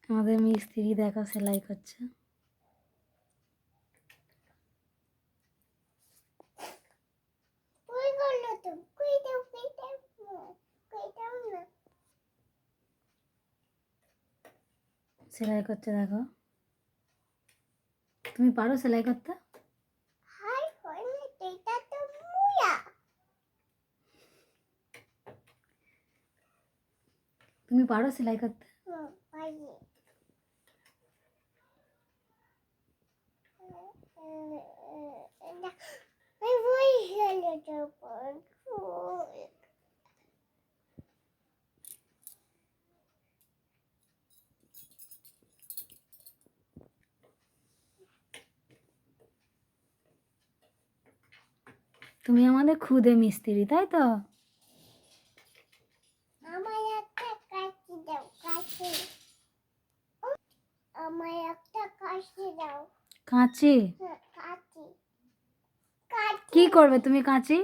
আমাদের মিস্ত্রি দেখো সেলাই করছে। সেলাই করছে দেখো। তুমি পারো সেলাই করতে? তুমি পারো সেলাই করতে? তুমি আমাদের খুদে মিস্ত্রি, তাই তো? আমার একটা কাঁচি দাও, কাঁচি। আমার একটা কাঁচি দাও। কাঁচি? কাঁচি। কাঁচি কি করবে তুমি কাঁচি?